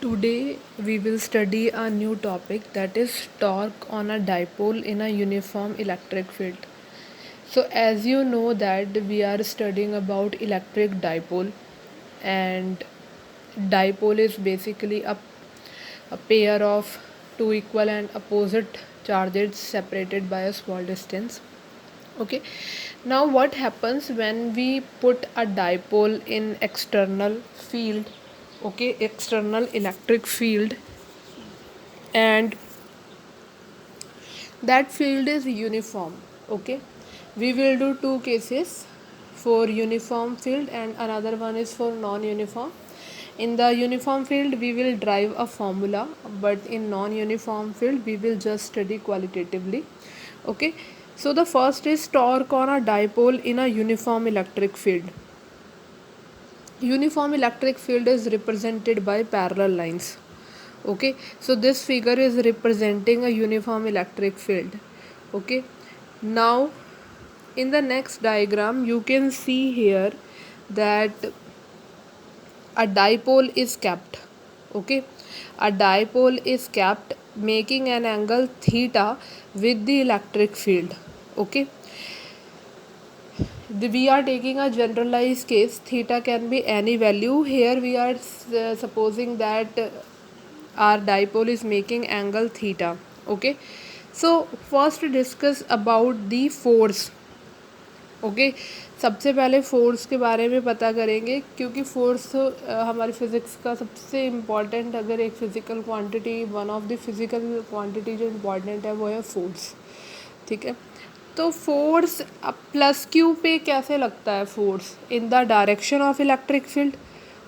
Today we will study a new topic, that is torque on a dipole in a uniform electric field. So as you know that we are studying about electric dipole, and dipole is basically a pair of two equal and opposite charges separated by a small distance. Okay, now what happens when we put a dipole in external field, okay, external electric field, and that field is uniform. Okay, we will do two cases, for uniform field and another one is for non-uniform. In the uniform field we will drive a formula, but in non-uniform field we will just study qualitatively. Okay, so the first is torque on a dipole in a uniform electric field. Uniform electric field is represented by parallel lines. Okay, so this figure is representing a uniform electric field. Okay, now in the next diagram you can see here that a dipole is kept. Okay, a dipole is kept making an angle theta with the electric field. Okay, we are taking a generalized case, theta can be any value. Here we are supposing that our dipole is making angle theta. Okay, so first discuss about the force. Okay, सबसे पहले force के बारे में पता करेंगे, क्योंकि force हमारी physics का सबसे इम्पॉर्टेंट, अगर एक physical quantity, one of the physical quantity जो इम्पॉर्टेंट है वो है फोर्स. ठीक है, तो फोर्स प्लस क्यू पे कैसे लगता है? Force in the direction of electric field.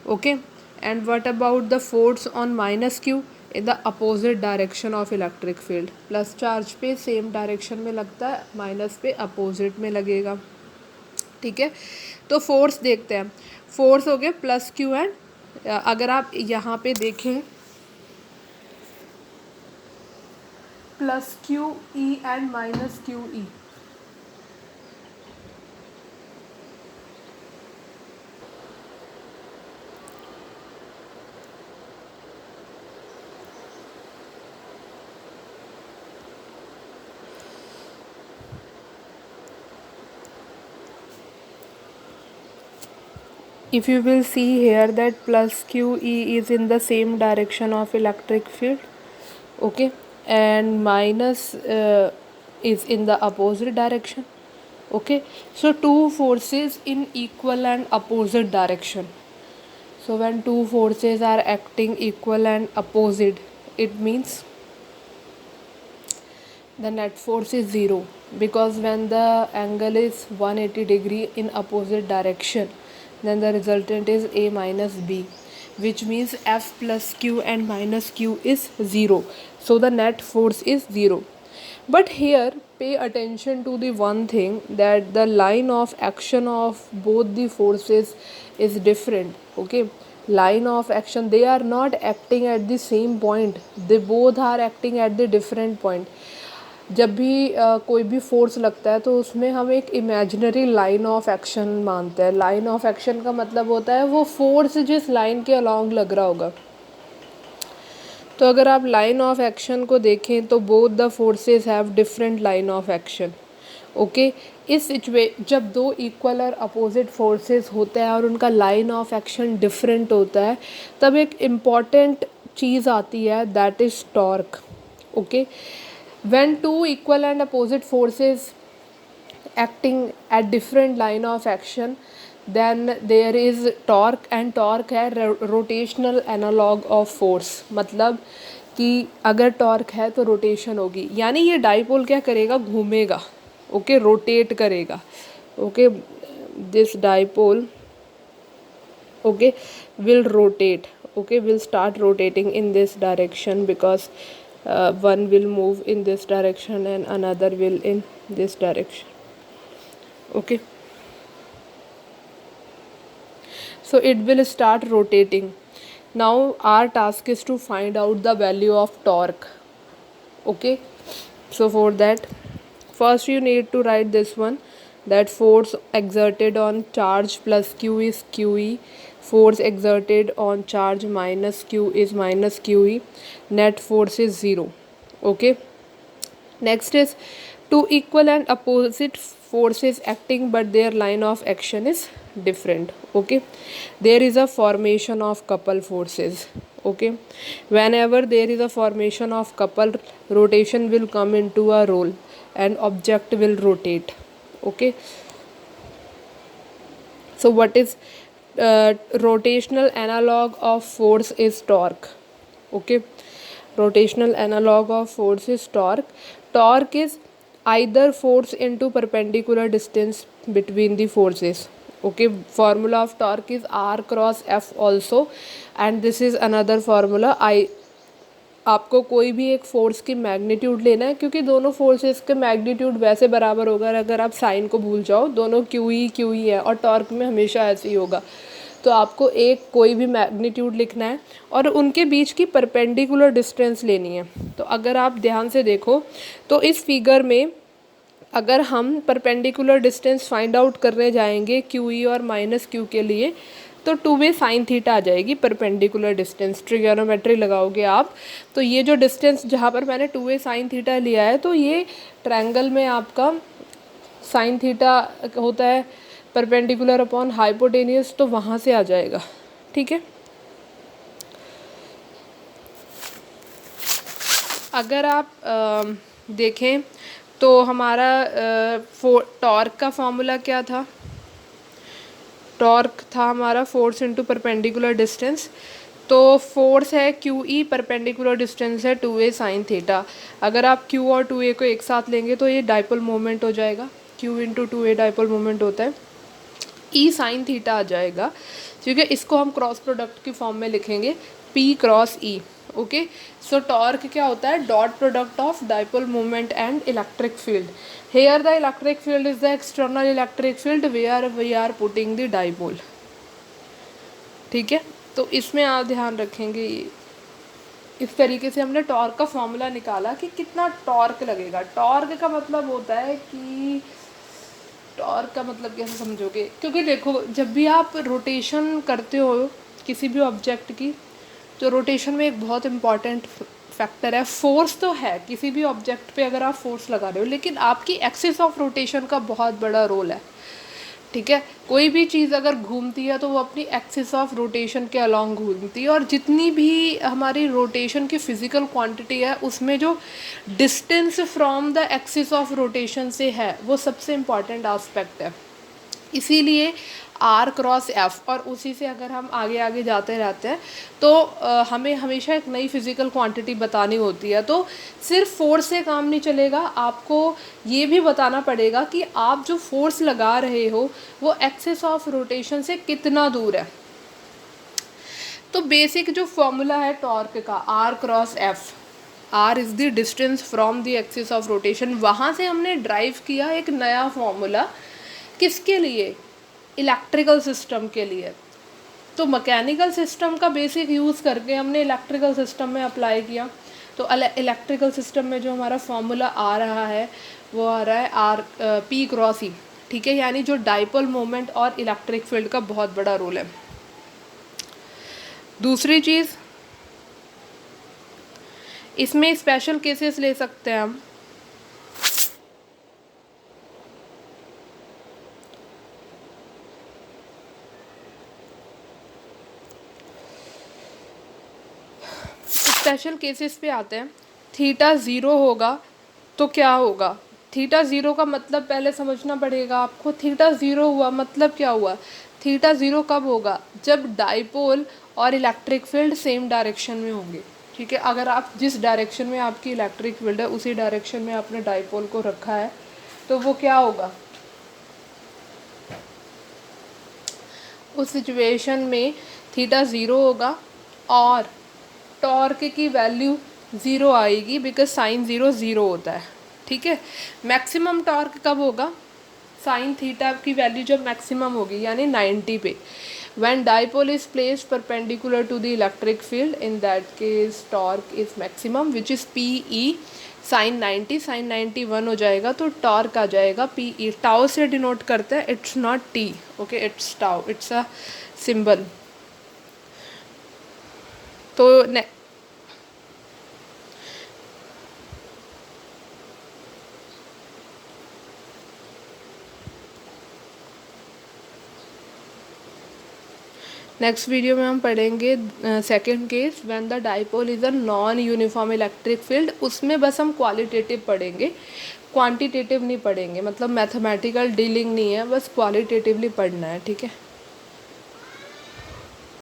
Okay, and what about the force on minus Q? In the opposite direction of electric field. Plus charge पे सेम डायरेक्शन में लगता है, माइनस पे opposite में लगेगा. ठीक है, तो फोर्स देखते हैं. फोर्स हो गया प्लस क्यू एंड, अगर आप यहाँ पे देखें, plus Q E and minus Q E. If you will see here that plus QE is in the same direction of electric field, okay, and minus is in the opposite direction. Okay, so two forces in equal and opposite direction. So when two forces are acting equal and opposite, it means the net force is zero, because when the angle is 180 degree in opposite direction, then the resultant is A minus B, which means F plus Q and minus Q is 0. So the net force is 0. But here pay attention to the one thing, that the line of action of both the forces is different. Okay, line of action, they are not acting at the same point, they both are acting at the different point. जब भी कोई भी force लगता है तो उसमें हम एक इमेजिनरी लाइन ऑफ एक्शन मानते हैं. लाइन ऑफ एक्शन का मतलब होता है वो फोर्स जिस लाइन के अलॉन्ग लग रहा होगा. तो अगर आप लाइन ऑफ एक्शन को देखें तो both the forces have different line of action. Okay, इस जब दो इक्वल और अपोजिट फोर्सेस होते हैं और उनका लाइन ऑफ एक्शन डिफरेंट होता है, तब एक इम्पॉर्टेंट चीज़ आती है, that is torque. Okay, when two equal and opposite forces acting at different line of action, then there is torque, and torque है rotational analog of force. मतलब कि अगर टॉर्क है तो रोटेशन होगी, यानी ये डाइपोल क्या करेगा? घूमेगा. ओके, रोटेट करेगा. Okay, this dipole okay will rotate. Okay, will start rotating in this direction, because one will move in this direction and another will in this direction. Okay, so it will start rotating. Now our task is to find out the value of torque. Okay, so for that, first you need to write this one, that force exerted on charge plus q is QE, force exerted on charge minus q is minus QE, net force is 0. Okay. Next is two equal and opposite forces acting but their line of action is different. Okay. There is a formation of couple forces. Okay. Whenever there is a formation of couple, rotation will come into a role and object will rotate. Okay. So what is rotational analog of force is torque. Okay. Rotational analog of force is torque. Torque is either force into perpendicular distance between the forces. Okay, formula of torque is R cross F also, and this is another formula. आपको कोई भी एक force की magnitude लेना है, क्योंकि दोनों forces के मैग्नीट्यूड वैसे बराबर होगा अगर आप साइन को भूल जाओ, दोनों क्यू ई है और टॉर्क में हमेशा ऐसे ही होगा। तो आपको एक कोई भी मैग्नीट्यूड लिखना है और उनके बीच की परपेंडिकुलर डिस्टेंस लेनी है। तो अगर आप ध्यान से देखो तो इस फिगर में अगर हम परपेंडिकुलर डिस्टेंस फाइंड आउट करने जाएंगे क्यू ई और माइनस क्यू के लिए, तो 2a साइन थीटा आ जाएगी परपेंडिकुलर डिस्टेंस। ट्रिग्नोमेट्री लगाओगे आप तो ये जो डिस्टेंस जहाँ पर मैंने 2a साइन थीटा लिया है, तो ये ट्रायंगल में आपका साइन थीटा होता है परपेंडिकुलर अपॉन हाइपोटेनियस, तो वहाँ से आ जाएगा। ठीक है। अगर आप देखें तो हमारा टॉर्क का फॉर्मूला क्या था? टॉर्क था हमारा फोर्स इनटू परपेंडिकुलर डिस्टेंस। तो फोर्स है क्यू ई, परपेंडिकुलर डिस्टेंस है 2a साइन थीटा। अगर आप q और 2a को एक साथ लेंगे तो ये डाइपोल मोमेंट हो जाएगा, q into 2a dipole moment होता है, e साइन थीटा आ जाएगा। क्योंकि इसको हम क्रॉस प्रोडक्ट की फॉर्म में लिखेंगे p cross e। Okay, so torque क्या होता है? Dot product of dipole moment and electric field. Here the electric field is the external electric field where we are putting the dipole. ठीक है, तो इसमें आप ध्यान रखेंगे इस तरीके से हमने टॉर्क का फॉर्मूला निकाला कि कितना टॉर्क लगेगा। टॉर्क का मतलब होता है कि टॉर्क का मतलब कैसे समझोगे? क्योंकि देखो जब भी आप रोटेशन करते हो किसी भी ऑब्जेक्ट की, तो रोटेशन में एक बहुत इम्पॉर्टेंट फैक्टर है फोर्स। तो है किसी भी ऑब्जेक्ट पे अगर आप फोर्स लगा रहे हो, लेकिन आपकी एक्सिस ऑफ रोटेशन का बहुत बड़ा रोल है। ठीक है, कोई भी चीज़ अगर घूमती है तो वो अपनी एक्सिस ऑफ रोटेशन के अलॉन्ग घूमती है, और जितनी भी हमारी रोटेशन की फिजिकल क्वांटिटी है उसमें जो distance from the axis of rotation से है वो सबसे इम्पॉर्टेंट एस्पेक्ट है। इसीलिए आर क्रॉस एफ, और उसी से अगर हम आगे आगे जाते रहते हैं तो हमें हमेशा एक नई फिजिकल क्वांटिटी बतानी होती है। तो सिर्फ फोर्स से काम नहीं चलेगा, आपको ये भी बताना पड़ेगा कि आप जो फोर्स लगा रहे हो वो एक्सिस ऑफ रोटेशन से कितना दूर है। तो बेसिक जो फॉर्मूला है टॉर्क का, R cross F, R is the distance from the axis of rotation. वहाँ से हमने ड्राइव किया एक नया फॉर्मूला, किसके लिए? इलेक्ट्रिकल सिस्टम के लिए। तो मैकेनिकल सिस्टम का बेसिक यूज़ करके हमने इलेक्ट्रिकल सिस्टम में अप्लाई किया। तो इलेक्ट्रिकल सिस्टम में जो हमारा फॉर्मूला आ रहा है वो आ रहा है आर पी क्रॉस ई। ठीक है, यानी जो डाइपोल मोमेंट और इलेक्ट्रिक फील्ड का बहुत बड़ा रोल है। दूसरी चीज़, इसमें स्पेशल केसेस ले सकते हैं हम। स्पेशल केसेस पे आते हैं। थीटा ज़ीरो होगा तो क्या होगा? थीटा ज़ीरो का मतलब पहले समझना पड़ेगा आपको। थीटा ज़ीरो हुआ मतलब क्या हुआ? थीटा ज़ीरो कब होगा? जब डाइपोल और इलेक्ट्रिक फील्ड सेम डायरेक्शन में होंगे। ठीक है, अगर आप जिस डायरेक्शन में आपकी इलेक्ट्रिक फील्ड है उसी डायरेक्शन में आपने डाइपोल को रखा है तो वो क्या होगा? उस सिचुएशन में थीटा ज़ीरो होगा और टॉर्क की वैल्यू ज़ीरो आएगी, बिकॉज साइन ज़ीरो होता है। ठीक है, मैक्सिमम टॉर्क कब होगा? साइन थीटा की वैल्यू जब मैक्सिमम होगी यानी 90 पे। When dipole is placed perpendicular to the electric field, in that case torque is maximum which is P E. sin 90 1 हो जाएगा, तो टॉर्क आ जाएगा पी ई। टाउ से डिनोट करते हैं, it's not T, okay, it's tau, it's a symbol. तो next video में हम पढ़ेंगे second case, when the dipole is a non uniform electric field. उसमें बस हम क्वालिटेटिव पढ़ेंगे, क्वांटिटेटिव नहीं पढ़ेंगे, मतलब मैथमेटिकल डीलिंग नहीं है, बस क्वालिटेटिवली पढ़ना है, ठीक है।